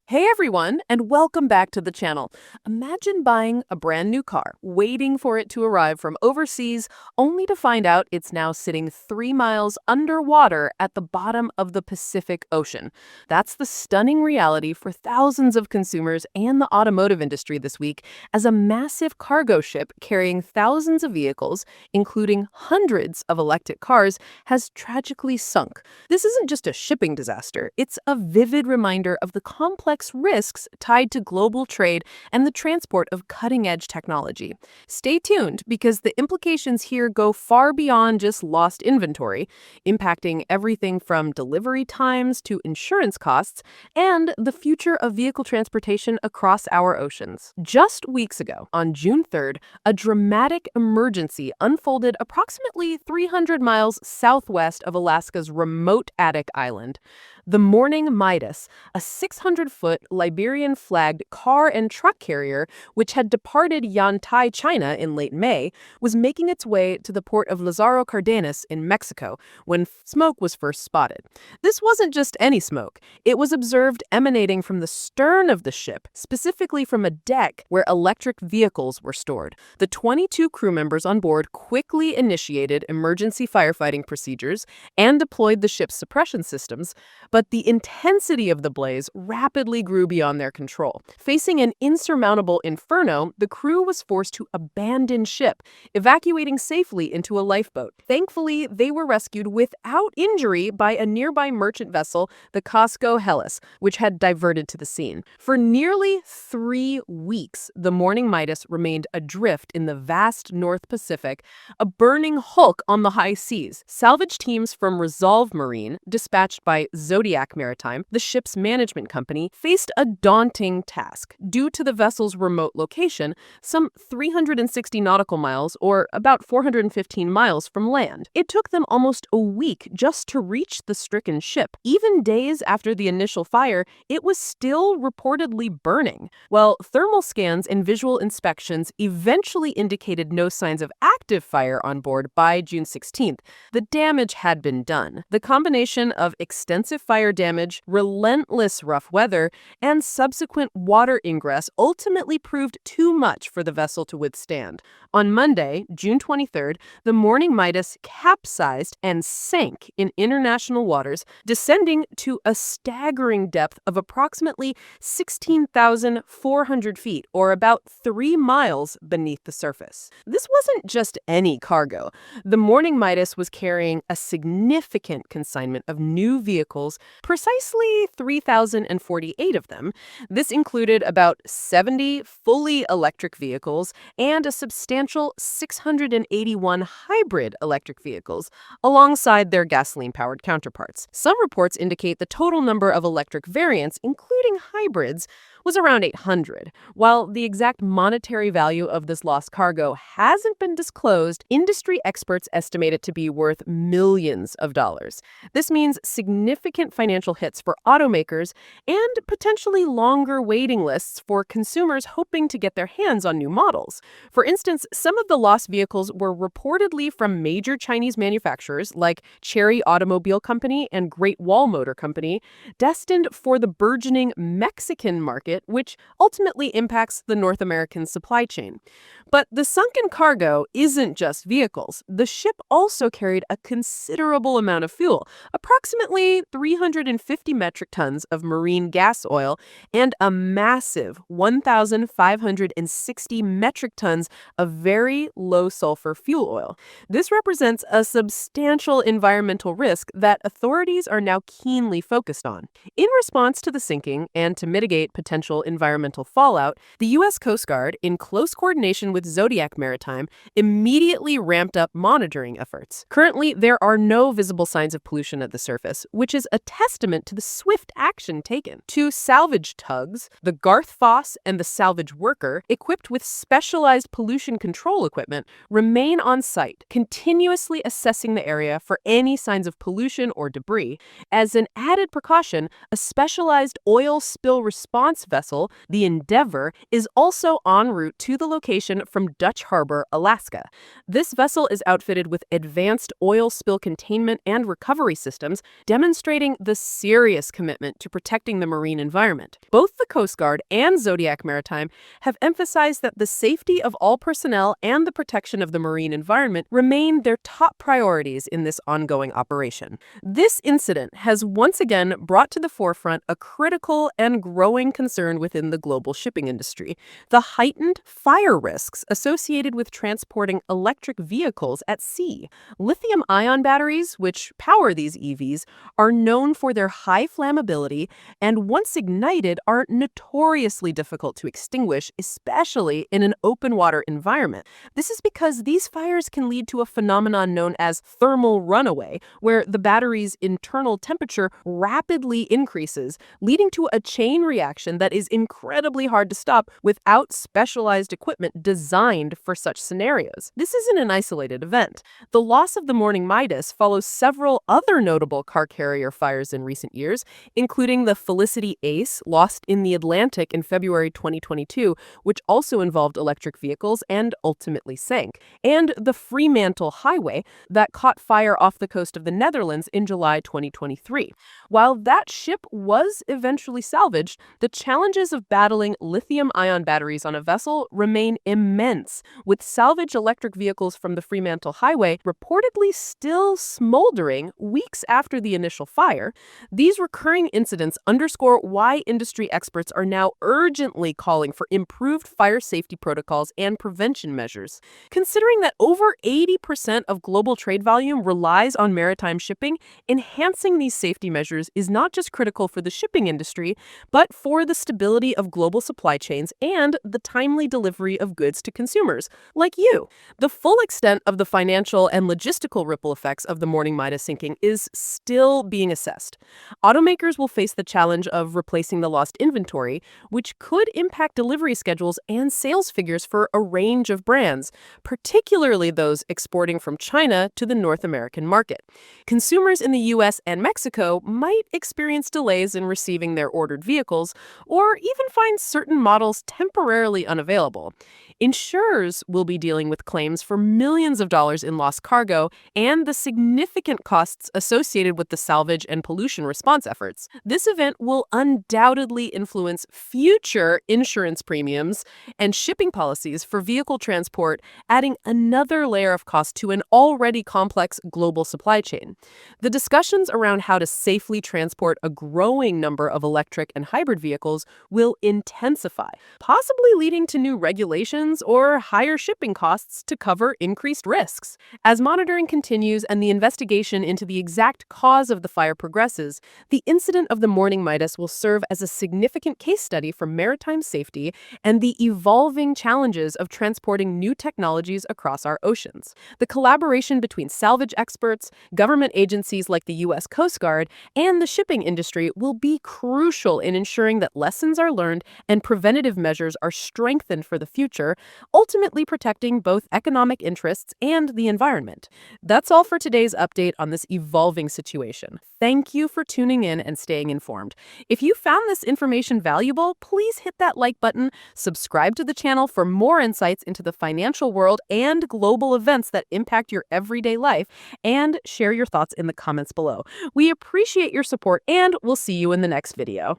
Hey everyone, and welcome back to the channel. Imagine buying a brand new car, waiting for it to arrive from overseas, only to find out it's now sitting 3 miles underwater at the bottom of the Pacific Ocean. That's the stunning reality for thousands of consumers and the automotive industry this week, as a massive cargo ship carrying thousands of vehicles, including hundreds of electric cars, has tragically sunk. This isn't just a shipping disaster, it's a vivid reminder of the complex risks tied to global trade and the transport of cutting-edge technology. Stay tuned because the implications here go far beyond just lost inventory, impacting everything from delivery times to insurance costs and the future of vehicle transportation across our oceans. Just weeks ago, on June 3rd, a dramatic emergency unfolded approximately 300 miles southwest of Alaska's remote Attic Island. The Morning Midas, a 600-foot Liberian-flagged car and truck carrier which had departed Yantai, China in late May, was making its way to the port of Lázaro Cárdenas in Mexico when smoke was first spotted. This wasn't just any smoke. It was observed emanating from the stern of the ship, specifically from a deck where electric vehicles were stored. The 22 crew members on board quickly initiated emergency firefighting procedures and deployed the ship's suppression systems, but the intensity of the blaze rapidly grew beyond their control. Facing an insurmountable inferno, the crew was forced to abandon ship, evacuating safely into a lifeboat. Thankfully, they were rescued without injury by a nearby merchant vessel, the Casco Hellas, which had diverted to the scene. For nearly 3 weeks, the Morning Midas remained adrift in the vast North Pacific, a burning hulk on the high seas. Salvage teams from Resolve Marine, dispatched by Zodiac Maritime, the ship's management company, faced a daunting task. Due to the vessel's remote location, some 360 nautical miles, or about 415 miles from land, it took them almost a week just to reach the stricken ship. Even days after the initial fire, it was still reportedly burning. While thermal scans and visual inspections eventually indicated no signs of active fire on board by June 16th, the damage had been done. The combination of extensive fire damage, relentless rough weather, and subsequent water ingress ultimately proved too much for the vessel to withstand. On Monday, June 23rd, the Morning Midas capsized and sank in international waters, descending to a staggering depth of approximately 16,400 feet, or about 3 miles beneath the surface. This wasn't just any cargo. The Morning Midas was carrying a significant consignment of new vehicles, precisely 3,048 of them. This included about 70 fully electric vehicles and a substantial 681 hybrid electric vehicles, alongside their gasoline-powered counterparts. Some reports indicate the total number of electric variants, including hybrids, was around 800. While the exact monetary value of this lost cargo hasn't been disclosed, industry experts estimate it to be worth millions of dollars. This means significant financial hits for automakers and potentially longer waiting lists for consumers hoping to get their hands on new models. For instance, some of the lost vehicles were reportedly from major Chinese manufacturers like Chery Automobile Company and Great Wall Motor Company, destined for the burgeoning Mexican market, which ultimately impacts the North American supply chain. But the sunken cargo isn't just vehicles. The ship also carried a considerable amount of fuel, approximately 350 metric tons of marine gas oil and a massive 1,560 metric tons of very low sulfur fuel oil. This represents a substantial environmental risk that authorities are now keenly focused on. In response to the sinking and to mitigate potential environmental fallout, the U.S. Coast Guard, in close coordination with Zodiac Maritime, immediately ramped up monitoring efforts. Currently, there are no visible signs of pollution at the surface, which is a testament to the swift action taken. 2 salvage tugs, the Garth Foss and the Salvage Worker, equipped with specialized pollution control equipment, remain on site, continuously assessing the area for any signs of pollution or debris. As an added precaution, a specialized oil spill response vessel, the Endeavour, is also en route to the location from Dutch Harbor, Alaska. This vessel is outfitted with advanced oil spill containment and recovery systems, demonstrating showing the serious commitment to protecting the marine environment. Both the Coast Guard and Zodiac Maritime have emphasized that the safety of all personnel and the protection of the marine environment remain their top priorities in this ongoing operation. This incident has once again brought to the forefront a critical and growing concern within the global shipping industry: the heightened fire risks associated with transporting electric vehicles at sea. Lithium-ion batteries, which power these EVs, are known for their high flammability and, once ignited, are notoriously difficult to extinguish, especially in an open water environment. This is because these fires can lead to a phenomenon known as thermal runaway, where the battery's internal temperature rapidly increases, leading to a chain reaction that is incredibly hard to stop without specialized equipment designed for such scenarios. This isn't an isolated event. The loss of the Morning Midas follows several other notable car carrier fires in recent years, including the Felicity Ace, lost in the Atlantic in February 2022, which also involved electric vehicles and ultimately sank, and the Fremantle Highway that caught fire off the coast of the Netherlands in July 2023. While that ship was eventually salvaged, the challenges of battling lithium-ion batteries on a vessel remain immense, with salvage electric vehicles from the Fremantle Highway reportedly still smoldering weeks after the initial fire. These recurring incidents underscore why industry experts are now urgently calling for improved fire safety protocols and prevention measures. Considering that over 80% of global trade volume relies on maritime shipping, enhancing these safety measures is not just critical for the shipping industry, but for the stability of global supply chains and the timely delivery of goods to consumers, like you. The full extent of the financial and logistical ripple effects of the Morning Midas sinking is still being assessed. Automakers will face the challenge of replacing the lost inventory, which could impact delivery schedules and sales figures for a range of brands, particularly those exporting from China to the North American market. Consumers in the US and Mexico might experience delays in receiving their ordered vehicles, or even find certain models temporarily unavailable. Insurers will be dealing with claims for millions of dollars in lost cargo and the significant costs associated with the salvage and pollution response efforts. This event will undoubtedly influence future insurance premiums and shipping policies for vehicle transport, adding another layer of cost to an already complex global supply chain. The discussions around how to safely transport a growing number of electric and hybrid vehicles will intensify, possibly leading to new regulations or higher shipping costs to cover increased risks. As monitoring continues and the investigation into the exact cause of the fire progresses, the incident of the Morning Midas will serve as a significant case study for maritime safety and the evolving challenges of transporting new technologies across our oceans. The collaboration between salvage experts, government agencies like the U.S. Coast Guard, and the shipping industry will be crucial in ensuring that lessons are learned and preventative measures are strengthened for the future, ultimately protecting both economic interests and the environment. That's all for today's update on this evolving situation. Thank you for tuning in and staying informed. If you found this information valuable, please hit that like button, subscribe to the channel for more insights into the financial world and global events that impact your everyday life, and share your thoughts in the comments below. We appreciate your support, and we'll see you in the next video.